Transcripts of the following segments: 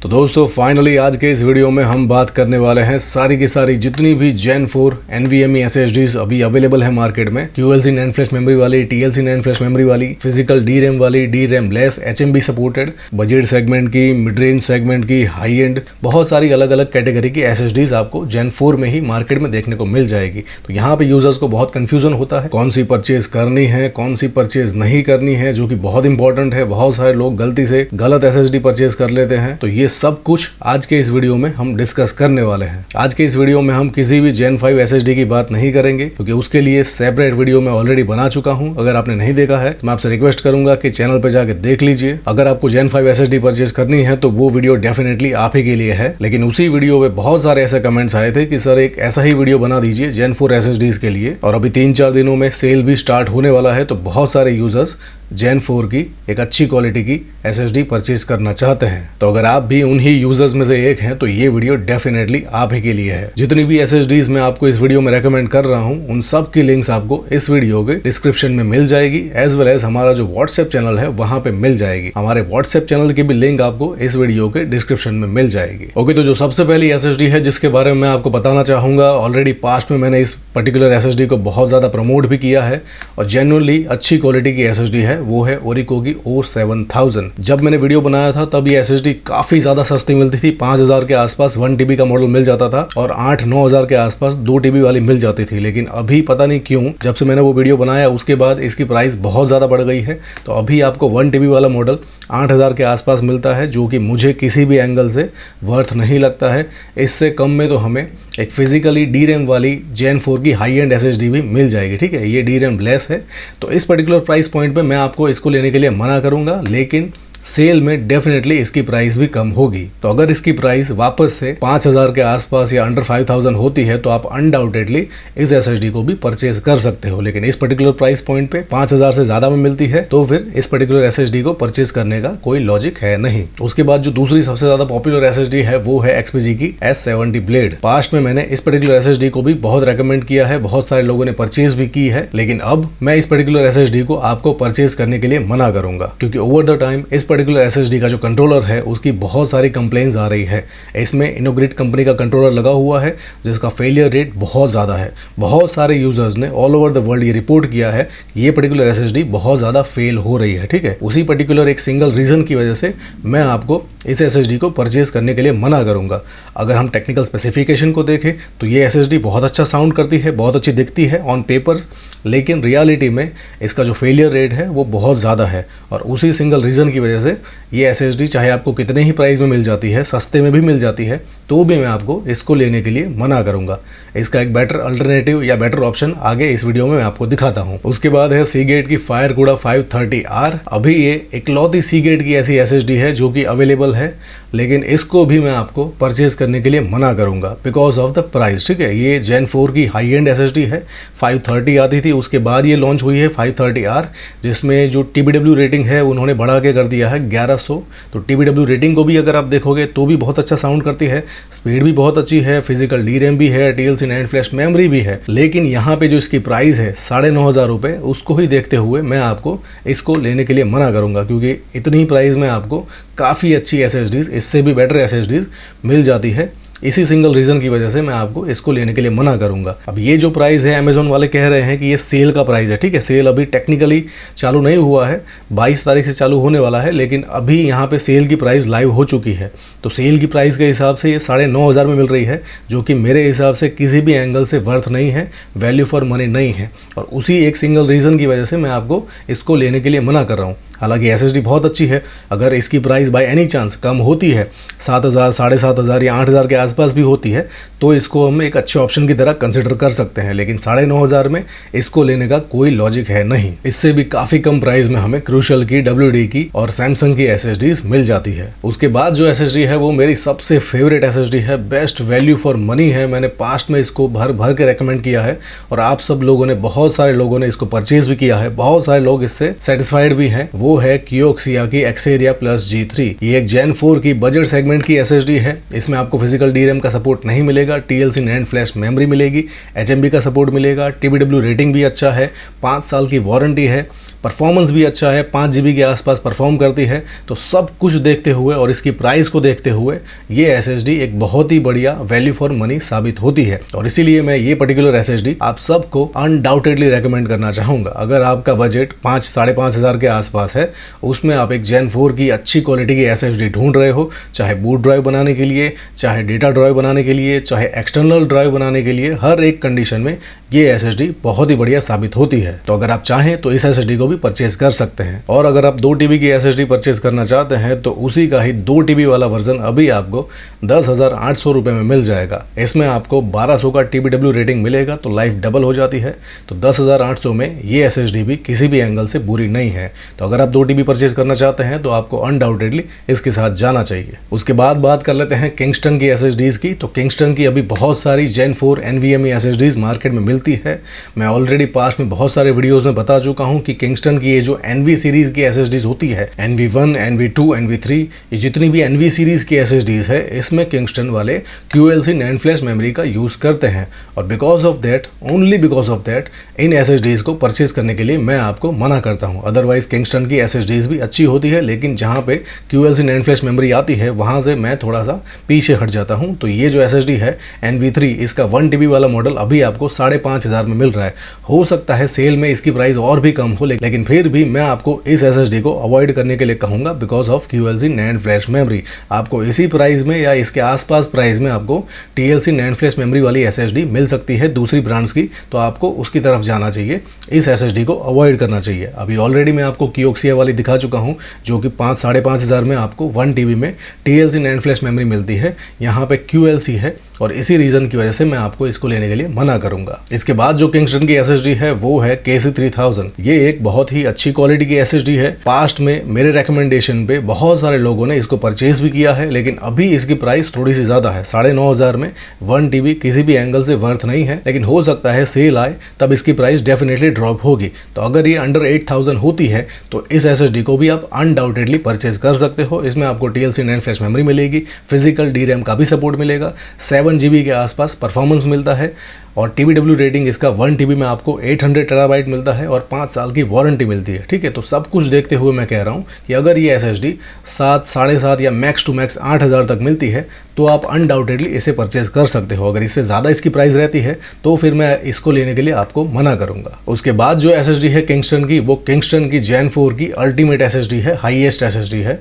तो दोस्तों फाइनली आज के इस वीडियो में हम बात करने वाले हैं सारी की सारी जितनी भी Gen 4 NVMe SSDs अभी अवेलेबल है मार्केट में, QLC NAND फ्लैश मेमोरी वाली, TLC NANड फ्लैश मेमोरी वाली, फिजिकल DRAM वाली, DRAM less, HMB supported, budget segment की, मिड रेंज सेगमेंट की, हाई एंड, बहुत सारी अलग अलग कैटेगरी की SSDs आपको Gen 4 में ही मार्केट में देखने को मिल जाएगी। तो यहाँ पे यूजर्स को बहुत कंफ्यूजन होता है कौन सी परचेज करनी है, कौन सी परचेज नहीं करनी है, जो कि बहुत इंपॉर्टेंट है। बहुत सारे लोग गलती से गलत SSD परचेज कर लेते हैं। तो ये सब कुछ आज के इस वीडियो में हम डिस्कस करने वाले हैं। आज के इस वीडियो में हम किसी भी Gen 5 SSD की बात नहीं करेंगे, क्योंकि उसके लिए सेपरेट वीडियो मैं ऑलरेडी बना चुका हूं। अगर आपने नहीं देखा है तो मैं आपसे रिक्वेस्ट करूंगा कि चैनल पे जाके देख लीजिए। अगर आपको Gen 5 SSD परचेज करनी है तो वो वीडियो डेफिनेटली आप ही के लिए है। लेकिन उसी वीडियो में बहुत सारे ऐसे कमेंट्स आए थे कि सर एक ऐसा ही वीडियो बना दीजिए Gen 4 SSDs के लिए, और अभी 3-4 दिनों में सेल भी स्टार्ट होने वाला है। तो बहुत सारे यूजर्स Gen 4 की एक अच्छी क्वालिटी की SSD परचेज करना चाहते हैं। तो अगर आप भी उन्हीं यूजर्स में से एक हैं तो ये वीडियो डेफिनेटली आप ही के लिए है। जितनी भी SSDs मैं आपको इस वीडियो में रेकमेंड कर रहा हूँ उन सब की लिंक्स आपको इस वीडियो के डिस्क्रिप्शन में मिल जाएगी, एज वेल एज हमारा जो व्हाट्सएप चैनल है वहां पे मिल जाएगी। हमारे व्हाट्सएप चैनल की भी लिंक आपको इस वीडियो के डिस्क्रिप्शन में मिल जाएगी। ओके, तो जो सबसे पहली SSD है जिसके बारे में मैं आपको बताना चाहूंगा, ऑलरेडी पास्ट में मैंने इस पर्टिकुलर SSD को बहुत ज्यादा प्रमोट भी किया है और जेन्युइनली अच्छी क्वालिटी की SSD है, वो है ओरिको की O7000। जब मैंने वीडियो बनाया था तब ये SSD काफी ज्यादा सस्ती मिलती थी। 5000 के आसपास 1 TB का मॉडल मिल जाता था और 8-9 हजार के आसपास 2 TB वाली मिल जाती थी। लेकिन अभी पता नहीं क्यों जब से मैंने वो वीडियो बनाया उसके बाद इसकी प्राइस बहुत ज्यादा बढ़ गई है। तो अभी आपको 1 TB वाला मॉडल 8000 के आसपास मिलता है, जो कि मुझे किसी भी एंगल से वर्थ नहीं लगता है। इससे कम में तो हमें एक फिजिकली DRAM वाली Gen 4 की हाई एंड SSD भी मिल जाएगी। ठीक है, ये DRAM लेस है। तो इस पर्टिकुलर प्राइस पॉइंट पे मैं आपको इसको लेने के लिए मना करूंगा, लेकिन सेल में डेफिनेटली इसकी प्राइस भी कम होगी। तो अगर इसकी प्राइस वापस से 5000 के आसपास या अंडर 5000 होती है तो आप अनडाउटेडली इस SSD को भी परचेज कर सकते हो। लेकिन इस पर्टिकुलर प्राइस पॉइंट पे 5000 से ज्यादा में मिलती है तो फिर इस पर्टिकुलर SSD को परचेज करने का कोई लॉजिक है नहीं। उसके बाद जो दूसरी सबसे ज्यादा पॉपुलर SSD है वो है XPG की S70 ब्लेड। पास्ट में मैंने इस पर्टिकुलर SSD को भी बहुत रेकमेंड किया है, बहुत सारे लोगों ने परचेज भी की है। लेकिन अब मैं इस पर्टिकुलर SSD को आपको परचेज करने के लिए मना करूंगा, क्योंकि ओवर द टाइम इस पर्टिकुलर SSD का जो कंट्रोलर है उसकी बहुत सारी कंप्लेंट्स आ रही है। इसमें इनोग्रिड कंपनी का कंट्रोलर लगा हुआ है जिसका फेलियर रेट बहुत ज़्यादा है। बहुत सारे यूजर्स ने ऑल ओवर द वर्ल्ड ये रिपोर्ट किया है कि ये पर्टिकुलर SSD बहुत ज़्यादा फेल हो रही है। ठीक है, उसी पर्टिकुलर एक सिंगल रीज़न की वजह से मैं आपको इस SSD को परचेज करने के लिए मना करूंगा। अगर हम टेक्निकल स्पेसिफिकेशन को देखें तो ये SSD बहुत अच्छा साउंड करती है, बहुत अच्छी दिखती है ऑन पेपर्स, लेकिन रियलिटी में इसका जो फेलियर रेट है वो बहुत ज़्यादा है। और उसी सिंगल रीज़न की वजह से ये SSD चाहे आपको कितने ही प्राइस में मिल जाती है, सस्ते में भी मिल जाती है, तो भी मैं आपको इसको लेने के लिए मना करूंगा। इसका एक बेटर अल्टरनेटिव या बेटर ऑप्शन आगे इस वीडियो में मैं आपको दिखाता हूं। उसके बाद है Seagate की FireCuda 530R। अभी ये इकलौती Seagate की ऐसी SSD है जो कि अवेलेबल है, लेकिन इसको भी मैं आपको परचेज करने के लिए मना करूंगा बिकॉज ऑफ द प्राइस। ठीक है, ये Gen 4 की हाई एंड SSD है। 530 आती थी, उसके बाद ये लॉन्च हुई है 530R, जिसमें जो TBW रेटिंग है उन्होंने बढ़ा के कर दिया है 1100। तो TBW रेटिंग को भी अगर आप देखोगे तो भी बहुत अच्छा साउंड करती है, स्पीड भी बहुत अच्छी है, फिजिकल DRAM भी है, TLC NANड फ्लैश मेमोरी भी है। लेकिन यहाँ पे जो इसकी प्राइस है 9500 रुपये, उसको ही देखते हुए मैं आपको इसको लेने के लिए मना करूंगा, क्योंकि इतनी प्राइस में आपको काफ़ी अच्छी SSDs, इससे भी बेटर SSDs मिल जाती है। इसी सिंगल रीज़न की वजह से मैं आपको इसको लेने के लिए मना करूंगा। अब ये जो प्राइस है अमेजोन वाले कह रहे हैं कि ये सेल का प्राइस है। ठीक है, सेल अभी टेक्निकली चालू नहीं हुआ है, 22 तारीख से चालू होने वाला है, लेकिन अभी यहाँ पे सेल की प्राइस लाइव हो चुकी है। तो सेल की प्राइस के हिसाब से ये 9500 में मिल रही है, जो कि मेरे हिसाब से किसी भी एंगल से वर्थ नहीं है, वैल्यू फॉर मनी नहीं है। और उसी एक सिंगल रीज़न की वजह से मैं आपको इसको लेने के लिए मना कर रहा हूँ। हालांकि SSD बहुत अच्छी है, अगर इसकी प्राइस बाय एनी चांस कम होती है 7000, 7500 या 8000 के आसपास भी होती है तो इसको हम एक अच्छे ऑप्शन की तरह कंसिडर कर सकते हैं। लेकिन 9500 में इसको लेने का कोई लॉजिक है नहीं। इससे भी काफ़ी कम प्राइस में हमें क्रूशल की, WD की और सैमसंग की SSDs मिल जाती है। उसके बाद जो SSD है वो मेरी सबसे फेवरेट SSD है, बेस्ट वैल्यू फॉर मनी है। मैंने पास्ट में इसको भर भर के रेकमेंड किया है और आप सब लोगों ने, बहुत सारे लोगों ने इसको परचेज भी किया है, बहुत सारे लोग इससे सेटिस्फाइड भी हैं। वो है Kioxia की Xperia Plus G3। ये एक Gen 4 की बजट सेगमेंट की SSD है। इसमें आपको फिजिकल DRAM का सपोर्ट नहीं मिलेगा, TLC NANड फ्लैश मेमोरी मिलेगी, HMB का सपोर्ट मिलेगा, TBW रेटिंग भी अच्छा है, 5 साल की वारंटी है। परफॉर्मेंस भी अच्छा है, 5 GB के आसपास परफॉर्म करती है। तो सब कुछ देखते हुए और इसकी प्राइस को देखते हुए ये SSD एक बहुत ही बढ़िया वैल्यू फॉर मनी साबित होती है और इसीलिए मैं ये पर्टिकुलर SSD आप सबको अनडाउटेडली रेकमेंड करना चाहूँगा। अगर आपका बजट 5-5.5 हज़ार के आसपास है, उसमें आप एक Gen 4 की अच्छी क्वालिटी की SSD ढूंढ रहे हो, चाहे बूट ड्राइव बनाने के लिए, चाहे डेटा ड्राइव बनाने के लिए, चाहे एक्सटर्नल ड्राइव बनाने के लिए, हर एक कंडीशन में ये SSD बहुत ही बढ़िया साबित होती है। तो अगर आप चाहें तो इस SSD को भी परचेज कर सकते हैं। और अगर आप 2 TB की SSD परचेज करना चाहते हैं तो उसी का ही 2 TB वाला वर्जन अभी आपको 10,800 रुपये में मिल जाएगा। इसमें आपको 1200 का TBW रेटिंग मिलेगा तो लाइफ डबल हो जाती है। तो 10,800 में ये SSD भी किसी भी एंगल से बुरी नहीं है। तो अगर आप 2 TB परचेज करना चाहते हैं तो आपको अनडाउटेडली इसके साथ जाना चाहिए। उसके बाद बात कर लेते हैं किंगस्टन की SSDs की। तो किंगस्टन की अभी बहुत सारी Gen 4 NVMe SSDs मार्केट में मिलती है। मैं ऑलरेडी पास्ट में बहुत सारे वीडियोस में बता चुका हूं कि किंगस्टन की ये जो NV सीरीज की SSDs होती है, NV1, NV2, NV3, ये जितनी भी NV सीरीज की SSDs है, इसमें किंगस्टन वाले QLC NAND फ्लैश मेमोरी का यूज करते हैं और because of that, only because of that, in SSDs को परचेज करने के लिए मैं आपको मना करता हूं। अदरवाइज किंगस्टन की SSDs भी अच्छी होती है, लेकिन जहां पे QLC NAND फ्लैश मेमोरी आती है वहां से मैं थोड़ा सा पीछे हट जाता हूं। तो ये जो SSD है NV3, इसका 1 TB वाला मॉडल अभी आपको 5,500 में मिल रहा है। हो सकता है सेल में इसकी प्राइस और भी कम हो, लेकिन फिर भी मैं आपको इस SSD को अवॉइड करने के लिए कहूंगा because of QLC NAND flash memory. आपको इसी प्राइस में या इसके आसपास प्राइस में आपको TLC NAND फ्लैश मेमोरी वाली SSD मिल सकती है दूसरी ब्रांड्स की, तो आपको उसकी तरफ जाना चाहिए, इस SSD को अवॉइड करना चाहिए। अभी ऑलरेडी मैं आपको कियोक्सिया वाली दिखा चुका हूँ जो कि 5-5.5 में आपको 1 TB में TLC NANड फ्लैश मेमोरी मिलती है। यहाँ पे QLC है और इसी रीज़न की वजह से मैं आपको इसको लेने के लिए मना करूंगा। इसके बाद जो किंगस्टन की SSD है वो है KC3000। ये एक बहुत ही अच्छी क्वालिटी की SSD है। पास्ट में मेरे रेकमेंडेशन पे बहुत सारे लोगों ने इसको परचेज भी किया है, लेकिन अभी इसकी प्राइस थोड़ी सी ज़्यादा है। 9,500 में 1 TB किसी भी एंगल से वर्थ नहीं है, लेकिन हो सकता है सेल आए तब इसकी प्राइस डेफिनेटली ड्रॉप होगी। तो अगर ये अंडर 8,000 होती है तो इस SSD को भी आप अनडाउटेडली परचेज कर सकते हो। इसमें आपको TLC NAND फ्लैश मेमोरी मिलेगी, फिजिकल DRAM का भी सपोर्ट मिलेगा, 7 GB के आसपास परफॉर्मेंस मिलता है और TBW रेटिंग इसका 1 TB में आपको 800 टेराबाइट मिलता है और 5 साल की वारंटी मिलती है। ठीक है, तो सब कुछ देखते हुए मैं कह रहा हूँ कि अगर ये SSD 7-7.5 या मैक्स टू मैक्स 8,000 तक मिलती है तो आप अनडाउटेडली इसे परचेज कर सकते हो। अगर इससे ज़्यादा इसकी प्राइस रहती है तो फिर मैं इसको लेने के लिए आपको मना करूँगा। उसके बाद जो SSD है किंगस्टन की, वो किंगस्टन की Gen 4 की अल्टीमेट SSD है, हाईएस्ट SSD है।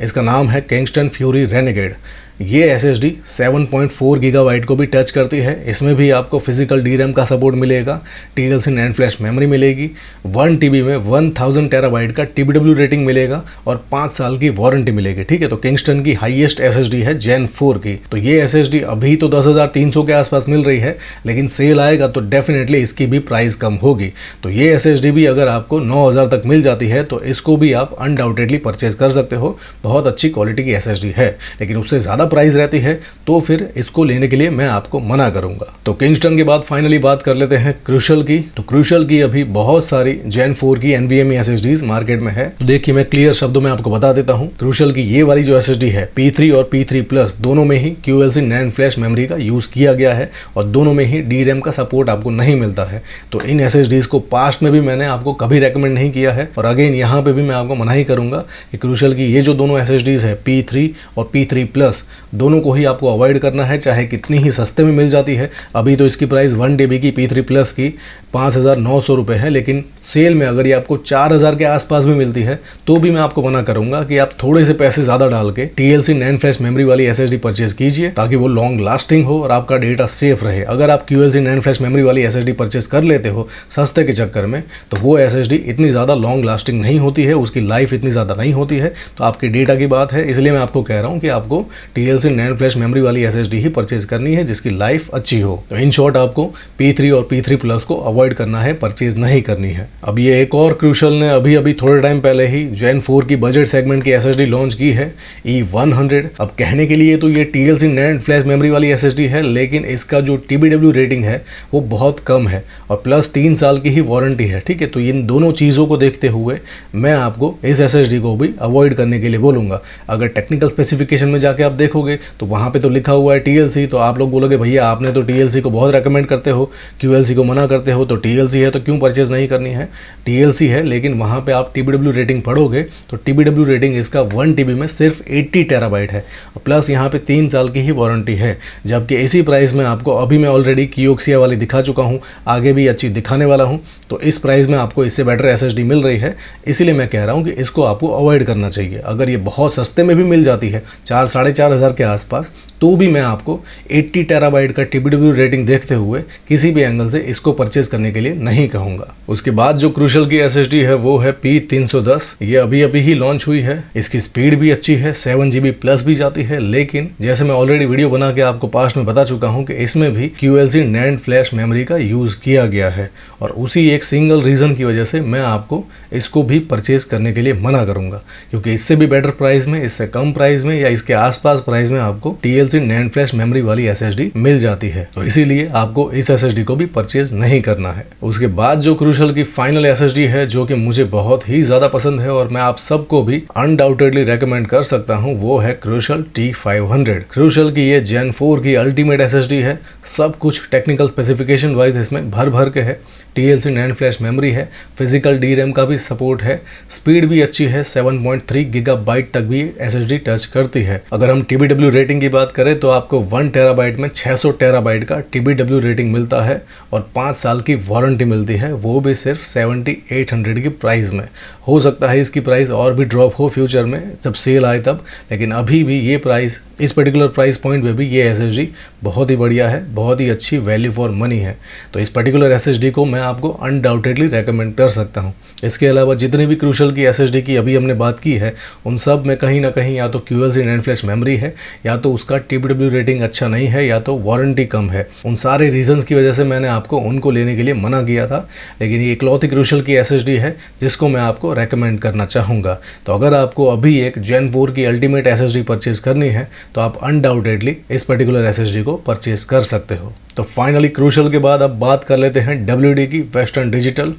इसका नाम है किंगस्टन फ्यूरी रेनेगेड। ये SSD 7.4 गीगाबाइट को भी टच करती है। इसमें भी आपको फिजिकल DRAM का सपोर्ट मिलेगा, TLC NAND फ्लैश मेमोरी मिलेगी, 1 TB में 1000 टेराबाइट का TBW रेटिंग मिलेगा और 5 साल की वारंटी मिलेगी। ठीक है, तो किंगस्टन की हाईएस्ट SSD है Gen 4 की। तो ये SSD अभी तो 10,300 के आसपास मिल रही है, लेकिन सेल आएगा तो डेफिनेटली इसकी भी प्राइस कम होगी। तो ये SSD भी अगर आपको 9,000 तक मिल जाती है तो इसको भी आप अनडाउटेडली परचेज कर सकते हो। बहुत अच्छी क्वालिटी की SSD है, लेकिन उससे ज़्यादा प्राइस रहती है तो फिर इसको लेने के लिए मैं आपको मना करूंगा। तो किंगस्टन के बाद फाइनली बात कर लेते हैं क्रूशल की। तो क्रूशल की अभी बहुत सारी Gen 4 की NVMe SSDs मार्केट में है। तो देखिए मैं क्लियर शब्दों में आपको बता देता हूं, क्रूशल की ये वाली जो SSD है P3 और P3 प्लस दोनों में ही QLC NAND फ्लैश मेमोरी का यूज किया गया है और दोनों में ही DRAM का सपोर्ट आपको नहीं मिलता है। तो इन SSDs को पास्ट में भी मैंने आपको कभी रेकमेंड नहीं किया है और अगेन यहाँ पे भी मैं आपको मना ही करूंगा कि क्रूशल की ये जो दोनों SSDs है P3 और P3 प्लस, दोनों को ही आपको अवॉइड करना है, चाहे कितनी ही सस्ते में मिल जाती है। अभी तो इसकी प्राइस 1 TB की P3 प्लस की 5,900 रुपये है, लेकिन सेल में अगर ये आपको 4,000 के आसपास भी मिलती है तो भी मैं आपको मना करूंगा कि आप थोड़े से पैसे ज़्यादा डाल के TLC NAND फ्लैश मेमोरी वाली SSD परचेज कीजिए ताकि वो लॉन्ग लास्टिंग हो और आपका डेटा सेफ रहे। अगर आप QLC NAND फ्लैश मेमोरी वाली SSD परचेज कर लेते हो सस्ते के चक्कर में तो वो SSD इतनी ज़्यादा लॉन्ग लास्टिंग नहीं होती है, उसकी लाइफ इतनी ज़्यादा नहीं होती है। तो आपके डेटा की बात है, इसलिए मैं आपको कह रहा हूँ कि आपको TLC NANड फ्लैश मेमोरी वाली SSD ही परचेज करनी है जिसकी लाइफ अच्छी हो। तो इन शॉर्ट आपको P3 और P3 प्लस को अवॉइड करना है, परचेज नहीं करनी है। अब ये एक और क्रूशल ने अभी थोड़े टाइम पहले ही Gen 4 की बजट सेगमेंट की SSD लॉन्च की है E100। अब कहने के लिए तो ये TLC NANड फ्लैश मेमोरी वाली SSD है, लेकिन इसका जो TBW रेटिंग है वो बहुत कम है और प्लस 3 साल की ही वारंटी है। ठीक है, तो इन दोनों चीज़ों को देखते हुए मैं आपको इस SSD को भी अवॉइड करने के लिए बोलूँगा। अगर टेक्निकल स्पेसिफिकेशन में जाके आप देखोगे तो वहाँ पे तो लिखा हुआ है TLC, तो आप लोग बोलोगे भैया आपने तो TLC को बहुत रेकमेंड करते हो, QLC को मना करते हो, तो TLC है तो क्यों परचेज नहीं करनी है। है, TLC है, लेकिन वहाँ पे आप TBW रेटिंग पढ़ोगे तो TBW रेटिंग इसका 1 TB में सिर्फ 80 टेराबाइट है, प्लस यहाँ पे 3 साल की ही वारंटी है। जबकि इसी प्राइस में आपको अभी मैं ऑलरेडी कियोक्सिया वाली दिखा चुका हूँ, आगे भी अच्छी दिखाने वाला हूँ, तो इस प्राइस में आपको इससे बेटर SSD मिल रही है। इसीलिए मैं कह रहा हूँ कि इसको आपको अवॉइड करना चाहिए। अगर ये बहुत सस्ते में भी मिल जाती है 4-4.5 के आसपास, तो भी मैं आपको 80 टेराबाइट का TBW रेटिंग देखते हुए किसी भी एंगल से इसको परचेज करने के लिए नहीं कहूँगा। उसके बाद जो क्रूशल की SSD है वो है P310। ये अभी अभी ही लॉन्च हुई है। इसकी स्पीड भी अच्छी है, 7 GB प्लस भी जाती है, लेकिन जैसे मैं ऑलरेडी वीडियो बना के आपको पास्ट में बता चुका हूँ कि इसमें भी QLC NAND फ्लैश मेमोरी का यूज़ किया गया है, और उसी एक सिंगल रीज़न की वजह से मैं आपको इसको भी परचेज करने के लिए मना करूँगा, क्योंकि इससे भी बेटर प्राइस में, इससे कम प्राइस में या इसके आसपास प्राइस में आपको TLC NAND फ्लैश मेमोरी वाली SSD मिल जाती है। तो इसीलिए आपको इस SSD को भी परचेज नहीं करना है। उसके बाद जो क्रूशल की फाइनल SSD है, जो कि मुझे बहुत ही ज़्यादा पसंद है और मैं आप सबको भी अनडाउटेडली रेकमेंड कर सकता हूँ, वो है क्रूशल T500। क्रूशल की ये Gen 4 की अल्टीमेट SSD है। सब कुछ टेक्निकल स्पेसिफिकेशन वाइज इसमें भर भर के है। TLC NAND फ्लैश मेमोरी है, फिजिकल DRAM का भी सपोर्ट है, स्पीड भी अच्छी है, 7.3 गीगाबाइट तक भी SSD टच करती है। अगर हम TBW रेटिंग की बात करें तो आपको 1 टेराबाइट में 600 टेराबाइट का TBW रेटिंग मिलता है और 5 साल की वारंटी मिलती है, वो भी सिर्फ 7800 की प्राइस में। हो सकता है इसकी प्राइस और भी ड्रॉप हो फ्यूचर में जब सेल आए तब, लेकिन अभी भी ये प्राइस, इस पर्टिकुलर प्राइस पॉइंट पे भी ये SSD बहुत ही बढ़िया है, बहुत ही अच्छी वैल्यू फॉर मनी है। तो इस पर्टिकुलर SSD को मैं आपको अनडाउटेडली रेकमेंड कर सकता हूँ। इसके अलावा जितनी भी क्रूशल की SSD की अभी हमने बात की है, उन सब में कहीं ना कहीं या तो QLC NAND फ्लैश मेमोरी है, या तो उसका TBW रेटिंग अच्छा नहीं है, या तो वारंटी कम है। उन सारे रीजंस की वजह से मैंने आपको उनको लेने के लिए मना किया था, लेकिन ये इकलौती क्रूशल की SSD है जिसको मैं आपको रेकमेंड करना चाहूँगा। तो अगर आपको अभी एक Gen 4 की अल्टीमेट SSD परचेज करनी है तो आप अनडाउटेडली इस पर्टिकुलर SSD को परचेज कर सकते हो। तो फाइनली क्रूशल के बाद अब बात कर लेते हैं WD की, वेस्टर्न डिजिटल।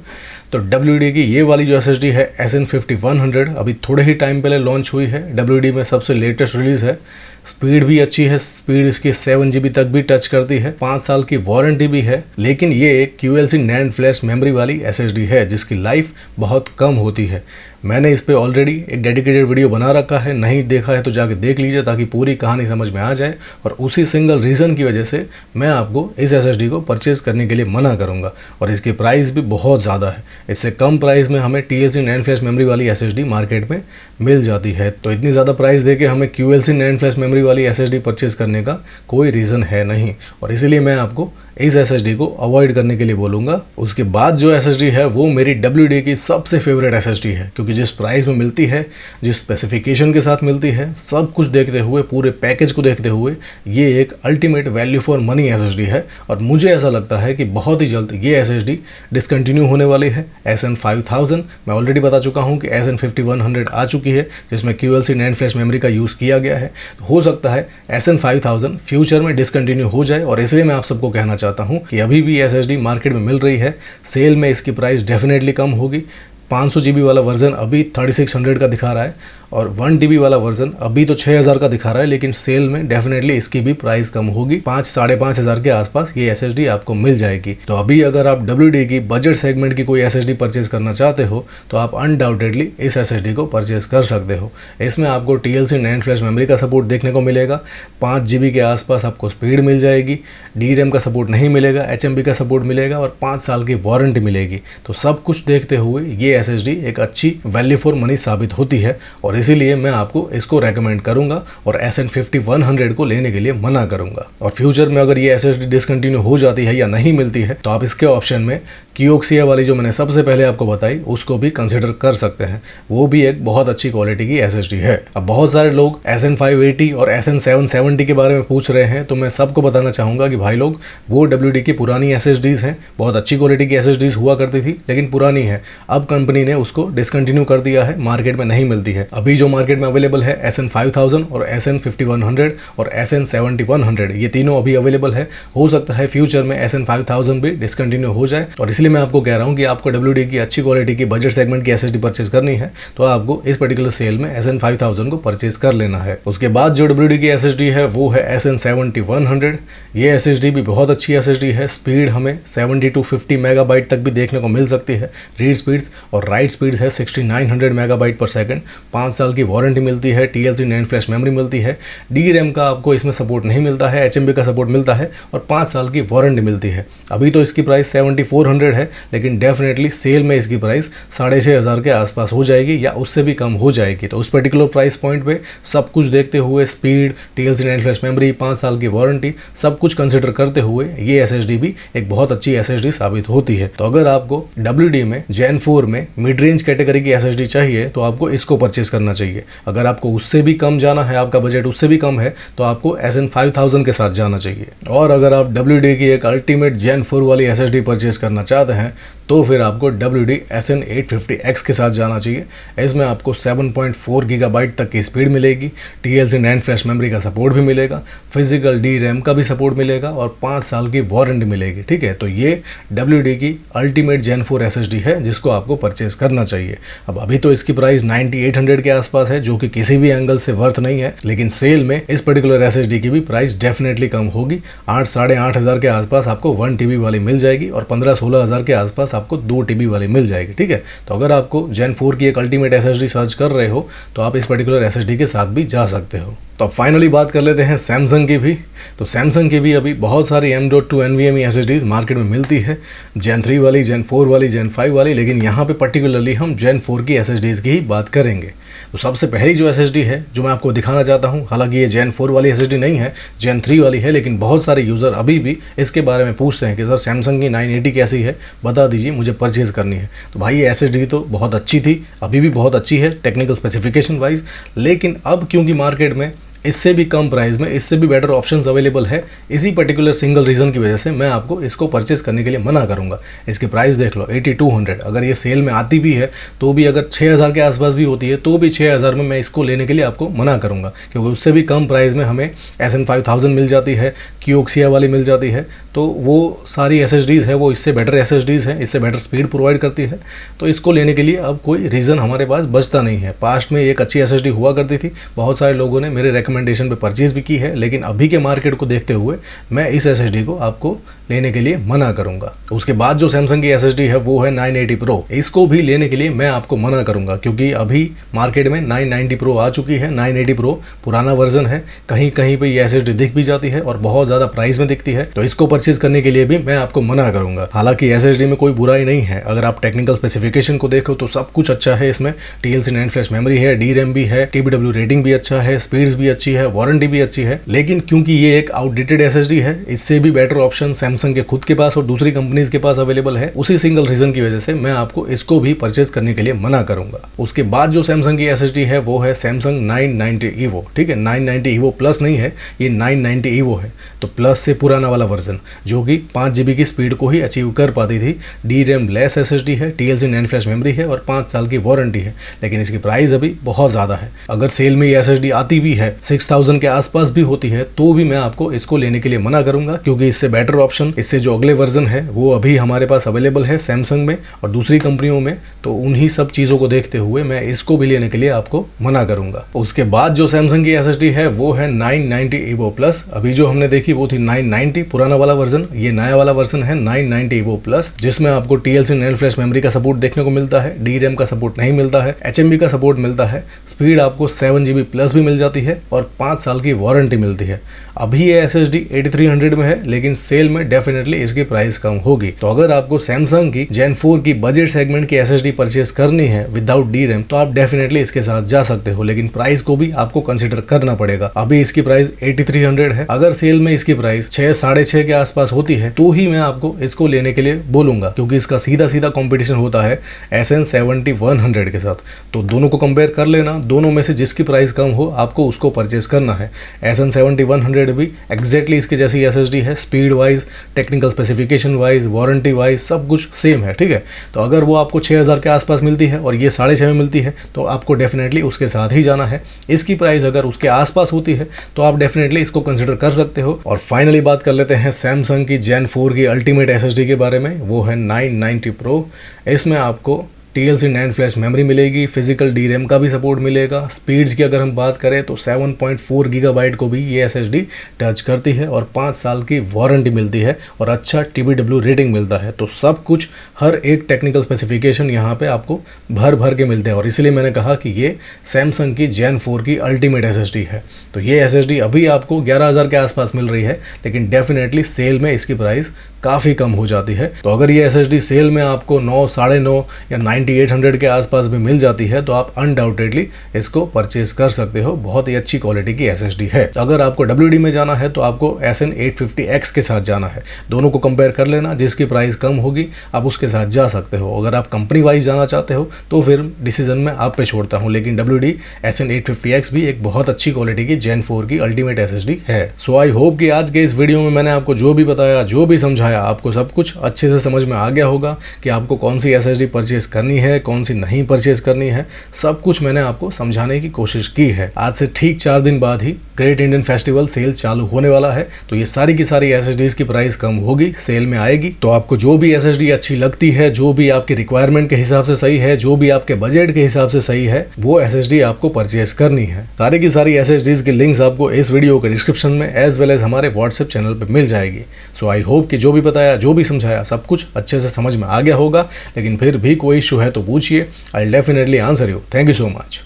तो WD की ये वाली जो SSD है SN5100 अभी थोड़े ही टाइम पहले लॉन्च हुई है। WD में सबसे लेटेस्ट रिलीज़ है। स्पीड भी अच्छी है, स्पीड इसकी 7 GB तक भी टच करती है, 5 साल की वारंटी भी है। लेकिन ये एक QLC NAND फ्लैश मेमोरी वाली SSD है जिसकी लाइफ बहुत कम होती है। मैंने इस पे ऑलरेडी एक डेडिकेटेड वीडियो बना रखा है, नहीं देखा है तो जाके देख लीजिए ताकि पूरी कहानी समझ में आ जाए। और उसी सिंगल रीज़न की वजह से मैं आपको इस SSD को परचेज़ करने के लिए मना करूँगा। और इसकी प्राइस भी बहुत ज़्यादा है, इससे कम प्राइस में हमें TLC NAND फ्लैश मेमोरी वाली SSD मार्केट में मिल जाती है। तो इतनी ज़्यादा प्राइस दे के हमें QLC NAND फ्लैश मेमोरी वाली SSD परचेज़ करने का कोई रीज़न है नहीं, और इसीलिए मैं आपको इस SSD को अवॉइड करने के लिए बोलूँगा। उसके बाद जो SSD है वो मेरी WD की सबसे फेवरेट SSD है, क्योंकि जिस प्राइस में मिलती है, जिस स्पेसिफिकेशन के साथ मिलती है, सब कुछ देखते हुए, पूरे पैकेज को देखते हुए ये एक ultimate value for money SSD है। और मुझे ऐसा लगता है कि बहुत ही जल्द ये SSD डिसकंटिन्यू होने वाली है। SN5000 मैं ऑलरेडी बता चुका हूँ कि SN5100 आ चुकी है जिसमें QLC NAND फ्लैश मेमोरी का यूज़ किया गया है। हो सकता है SN5000 फ्यूचर में डिसकंटिन्यू हो जाए, और इसलिए मैं आप सबको कहना चाहता हूं कि अभी भी SSD मार्केट में मिल रही है। सेल में इसकी प्राइस डेफिनेटली कम होगी। 500 GB वाला वर्जन अभी 3600 का दिखा रहा है, और 1 TB वाला वर्जन अभी तो 6000 का दिखा रहा है, लेकिन सेल में डेफिनेटली इसकी भी प्राइस कम होगी। 5-5.5 के आसपास ये SSD आपको मिल जाएगी। तो अभी अगर आप WD की बजट सेगमेंट की कोई SSD परचेज करना चाहते हो तो आप अनडाउटेडली इस SSD को परचेज कर सकते हो। इसमें आपको TLC NAND फ्लैश मेमोरी का सपोर्ट देखने को मिलेगा, 5 GB के आसपास आपको स्पीड मिल जाएगी, DRAM का सपोर्ट नहीं मिलेगा, HMB का सपोर्ट मिलेगा, और 5 साल की वारंटी मिलेगी। तो सब कुछ देखते हुए ये SSD एक अच्छी वैल्यू फॉर मनी साबित होती है, और इसीलिए मैं आपको इसको रेकमेंड करूंगा और SN5100 को लेने के लिए मना करूंगा। और फ्यूचर में अगर ये SSD डिसकंटिन्यू हो जाती है या नहीं मिलती है तो आप इसके ऑप्शन में कियोक्सिया वाली जो मैंने सबसे पहले आपको बताई उसको भी कंसिडर कर सकते हैं। वो भी एक बहुत अच्छी क्वालिटी की SSD है। अब बहुत सारे लोग SN580 और SN770 के बारे में पूछ रहे हैं, तो मैं सबको बताना चाहूँगा कि भाई लोग, वो WD की पुरानी SSDs हैं, बहुत अच्छी क्वालिटी की SSDs हुआ करती थी, लेकिन पुरानी है। अब कंपनी ने उसको डिसकंटिन्यू कर दिया है, मार्केट में नहीं मिलती है। अभी जो मार्केट में अवेलेबल है SN5000 और SN5100 और SN7100, ये तीनों अभी अवेलेबल है। हो सकता है फ्यूचर में SN5000 भी डिसकंटिन्यू हो जाए, और इसलिए इसीलिए मैं आपको कह रहा हूँ कि आपको WD की अच्छी क्वालिटी की बजट सेगमेंट की SSD परचेज करनी है तो आपको इस पर्टिकुलर सेल में SN5000 को परचेज कर लेना है। उसके बाद जो WD की SSD है वो है SN7100। ये SSD भी बहुत अच्छी SSD है। स्पीड हमें 70 to 50 मेगाबाइट तक भी देखने को मिल सकती है रीड स्पीड्स, और राइट स्पीड्स है 6900 मेगाबाइट पर सेकंड। 5 साल की वारंटी मिलती है, TLC NAND फ्लैश मेमोरी मिलती है, DRAM का आपको इसमें सपोर्ट नहीं मिलता है, HMB का सपोर्ट मिलता है और 5 साल की वारंटी मिलती है। अभी तो इसकी प्राइस 7400 है, लेकिन डेफिनेटली सेल में इसकी प्राइस 6500 के आसपास हो जाएगी या उससे भी कम हो जाएगी। तो उस पर्टिकुलर प्राइस पॉइंट पे सब कुछ देखते हुए, speed, TLC NAND flash memory, 5 साल की वारंटी, सब कुछ कंसिडर करते हुए ये SSD भी एक बहुत अच्छी SSD साबित होती है। तो अगर आपको WD में Gen 4 में मिड रेंज कैटेगरी की SSD चाहिए तो आपको इसको परचेस करना चाहिए। अगर आपको उससे भी कम जाना है, आपका बजट उससे भी कम है, तो आपको SN5000 के साथ जाना चाहिए। और अगर आप WD की एक अल्टीमेट Gen 4 वाली SSD परचेस करना चाहते हैं तो फिर आपको WD SN850X के साथ जाना चाहिए। इसमें आपको 7.4 गीगाबाइट तक की स्पीड मिलेगी, TLC NAND फ्लैश मेमोरी का सपोर्ट भी मिलेगा, फिजिकल DRAM का भी सपोर्ट मिलेगा और 5 साल की वारंटी मिलेगी। ठीक है, तो ये WD की अल्टीमेट Gen 4 SSD है जिसको आपको परचेस करना चाहिए। अब अभी तो इसकी प्राइस 9800 के आसपास है, जो कि किसी भी एंगल से वर्थ नहीं है, लेकिन सेल में इस पर्टिकुलर SSD की भी प्राइस डेफिनेटली कम होगी। 8-8500 के आसपास आपको 1 TB वाली मिल जाएगी और 15-16 के आसपास आपको 2 TB वाली मिल जाएगी। ठीक है, तो अगर आपको Gen 4 की एक अल्टीमेट SSD सर्च कर रहे हो तो आप इस पर्टिकुलर SSD के साथ भी जा सकते हो। तो फाइनली बात कर लेते हैं सैमसंग की भी। तो सैमसंग की भी अभी बहुत सारी M.2 NVMe SSDs मार्केट में मिलती है, Gen 3 वाली, Gen 4 वाली, Gen 5 वाली, लेकिन यहाँ पे पर्टिकुलरली हम Gen 4 की SSDs की ही बात करेंगे। तो सबसे पहली जो SSD है जो मैं आपको दिखाना चाहता हूँ, हालांकि ये Gen 4 वाली SSD नहीं है, Gen 3 वाली है, लेकिन बहुत सारे यूज़र अभी भी इसके बारे में पूछते हैं कि सर सैमसंग की 980 कैसी है, बता दीजिए, मुझे परचेज़ करनी है। तो भाई ये SSD तो बहुत अच्छी थी, अभी भी बहुत अच्छी है टेक्निकल स्पेसिफिकेशन वाइज, लेकिन अब क्योंकि मार्केट में इससे भी कम प्राइस में इससे भी बेटर ऑप्शंस अवेलेबल है, इसी पर्टिकुलर सिंगल रीज़न की वजह से मैं आपको इसको परचेस करने के लिए मना करूंगा। इसकी प्राइस देख लो 8200, अगर ये सेल में आती भी है तो भी, अगर 6000 के आसपास भी होती है तो भी 6000 में मैं इसको लेने के लिए आपको मना करूंगा, क्योंकि उससे भी कम प्राइस में हमें SN5000 मिल जाती है, क्योक्सिया वाली मिल जाती है। तो वो सारी SSDs है वो इससे बेटर SSDs हैं, इससे बेटर स्पीड प्रोवाइड करती है। तो इसको लेने के लिए अब कोई रीज़न हमारे पास बचता नहीं है। पास्ट में एक अच्छी SSD हुआ करती थी, बहुत सारे लोगों ने मेरे रिकमेंडेशन पे परचेज भी की है, लेकिन अभी के मार्केट को देखते हुए मैं इस SSD को आपको लेने के लिए मना करूंगा। उसके बाद जो सैमसंग की SSD है वो है 980 Pro। इसको भी लेने के लिए मैं आपको मना करूंगा, क्योंकि अभी मार्केट में 990 Pro आ चुकी है। 980 Pro पुराना वर्जन है, कहीं कहीं पे ये SSD दिख भी जाती है और बहुत ज़्यादा प्राइस में दिखती है, तो इसको परचेज करने के लिए भी मैं आपको मना करूंगा। हालांकि SSD में कोई बुराई नहीं है, अगर आप टेक्निकल स्पेसिफिकेशन को देखो तो सब कुछ अच्छा है। इसमें TLC NAND फ्लैश मेमोरी है, DRAM भी है, TBW रेटिंग भी अच्छा है, स्पीड्स भी अच्छी है, वारंटी भी अच्छी है। लेकिन क्योंकि ये एक आउटडेटेड SSD है, इससे भी बेटर ऑप्शन सैमसंग के खुद के पास और दूसरी कंपनीज के पास अवेलेबल है, उसी सिंगल रीजन की वजह से मैं आपको इसको भी परचेज करने के लिए मना करूंगा। उसके बाद जो सैमसंग की SSD है वो है सैमसंग 990 EVO। ठीक है, 990 EVO प्लस नहीं है, ये 990 EVO है, तो प्लस से पुराना वाला वर्जन, जो कि 5 GB की स्पीड को ही अचीव कर पाती थी। DRAM लेस SSD है, TLC NAND फ्लैश मेमोरी है और 5 साल की वारंटी है, लेकिन इसकी प्राइस अभी बहुत ज़्यादा है। अगर सेल में ये SSD आती भी है, 6000 के आसपास भी होती है, तो भी मैं आपको इसको लेने के लिए मना करूंगा, क्योंकि इससे बेटर ऑप्शन, इससे जो अगले वर्जन है वो अभी हमारे पास अवेलेबल है सैमसंग में और दूसरी कंपनियों में, तो उन्हीं सब चीज़ों को देखते हुए मैं इसको भी लेने के लिए आपको मना करूंगा। उसके बाद जो सैमसंग की SSD है वो है 990 EVO प्लस। अभी जो हमने देखी वो थी 990 पुराना वाला वर्जन, ये नया वाला वर्जन है 990 EVO प्लस, जिसमें आपको TLC NAND फ्लैश मेमोरी का सपोर्ट देखने को मिलता है, DRAM का सपोर्ट नहीं मिलता है, HMB का सपोर्ट मिलता है, स्पीड आपको 7 GB प्लस भी मिल जाती है और 5 साल की वारंटी मिलती है। अभी ये SSD 8300 में है, लेकिन सेल में डेफिनेटली इसकी प्राइस कम होगी। तो अगर आपको सैमसंग की Gen 4 की बजट सेगमेंट की SSD परचेस करनी है विदाउट DRAM, तो आप डेफिनेटली इसके साथ जा सकते हो, लेकिन प्राइस को भी आपको कंसिडर करना पड़ेगा। अभी इसकी प्राइस 8300 है, अगर सेल में इसकी प्राइस 6-6.5 के आसपास होती है तो ही मैं आपको इसको लेने के लिए बोलूंगा, क्योंकि इसका सीधा सीधा कॉम्पिटिशन होता है SN7100 के साथ। तो दोनों को कंपेयर कर लेना, दोनों में से जिसकी प्राइस कम हो आपको उसको परचेस परचेस करना है। SN7100 भी एग्जैक्टली इसकी जैसी SSD है, speed wise, technical specification wise, warranty wise सब कुछ सेम है, ठीक है। तो अगर वो आपको 6000 के आसपास मिलती है और ये 6.5 में मिलती है तो आपको डेफिनेटली उसके साथ ही जाना है। इसकी प्राइस अगर उसके आसपास होती है तो आप डेफिनेटली इसको कंसिडर कर सकते हो। और फाइनली बात कर लेते हैं सैमसंग की Gen 4 की अल्टीमेट SSD के बारे में, वो है 990 Pro। इसमें आपको TLC NAND फ्लैश मेमोरी मिलेगी, फिजिकल DRAM का भी सपोर्ट मिलेगा। स्पीड्स की अगर हम बात करें तो 7.4 गीगाबाइट को भी ये SSD टच करती है और 5 साल की वारंटी मिलती है और अच्छा TBW रेटिंग मिलता है। तो सब कुछ, हर एक टेक्निकल स्पेसिफिकेशन यहाँ पे आपको भर भर के मिलते हैं और इसीलिए मैंने कहा कि ये सैमसंग की Gen 4 की अल्टीमेट SSD है। तो ये SSD अभी आपको 11,000 के आसपास मिल रही है, लेकिन डेफिनेटली सेल में इसकी प्राइस काफ़ी कम हो जाती है। तो अगर ये SSD सेल में आपको 9, 9.5 या 9800 के आसपास भी मिल जाती है तो आप अनडाउटेडली इसको परचेज कर सकते हो। बहुत ही अच्छी क्वालिटी की SSD है। अगर आपको WD में जाना है तो आपको SN850X के साथ जाना है। दोनों को कंपेयर कर लेना, जिसकी प्राइस कम होगी आप उसके साथ जा सकते हो। अगर आप कंपनी वाइज जाना चाहते हो तो फिर डिसीजन मैं आप पे छोड़ता हूँ, लेकिन WD SN850X भी एक बहुत अच्छी क्वालिटी की Gen 4 की अल्टीमेट SSD है। सो आई होप कि आज के इस वीडियो में मैंने आपको जो भी बताया, जो भी समझाया, आपको सब कुछ अच्छे से समझ में आ गया होगा कि आपको कौन सी SSD परचेज करनी है, कौन सी नहीं परचेज करनी है। सब कुछ मैंने आपको समझाने की कोशिश की है। आज से ठीक 4 दिन बाद ही ग्रेट इंडियन फेस्टिवल सेल चालू होने वाला है, तो ये सारी की सारी SSDs की प्राइस कम होगी, सेल में आएगी। तो आपको जो भी SSD अच्छी लगती है, जो भी आपकी रिक्वायरमेंट के हिसाब से सही है, जो भी आपके बजट के हिसाब से सही है, वो SSD आपको परचेज करनी है। सारी की सारी SSDs की लिंक्स आपको इस वीडियो के डिस्क्रिप्शन में एज वेल एज हमारे व्हाट्सएप चैनल पर मिल जाएगी। सो आई होप कि जो भी बताया, जो भी समझाया, सब कुछ अच्छे से समझ में आ गया होगा। लेकिन फिर भी कोई इशू है तो पूछिए, I will definitely answer you. Thank you so much.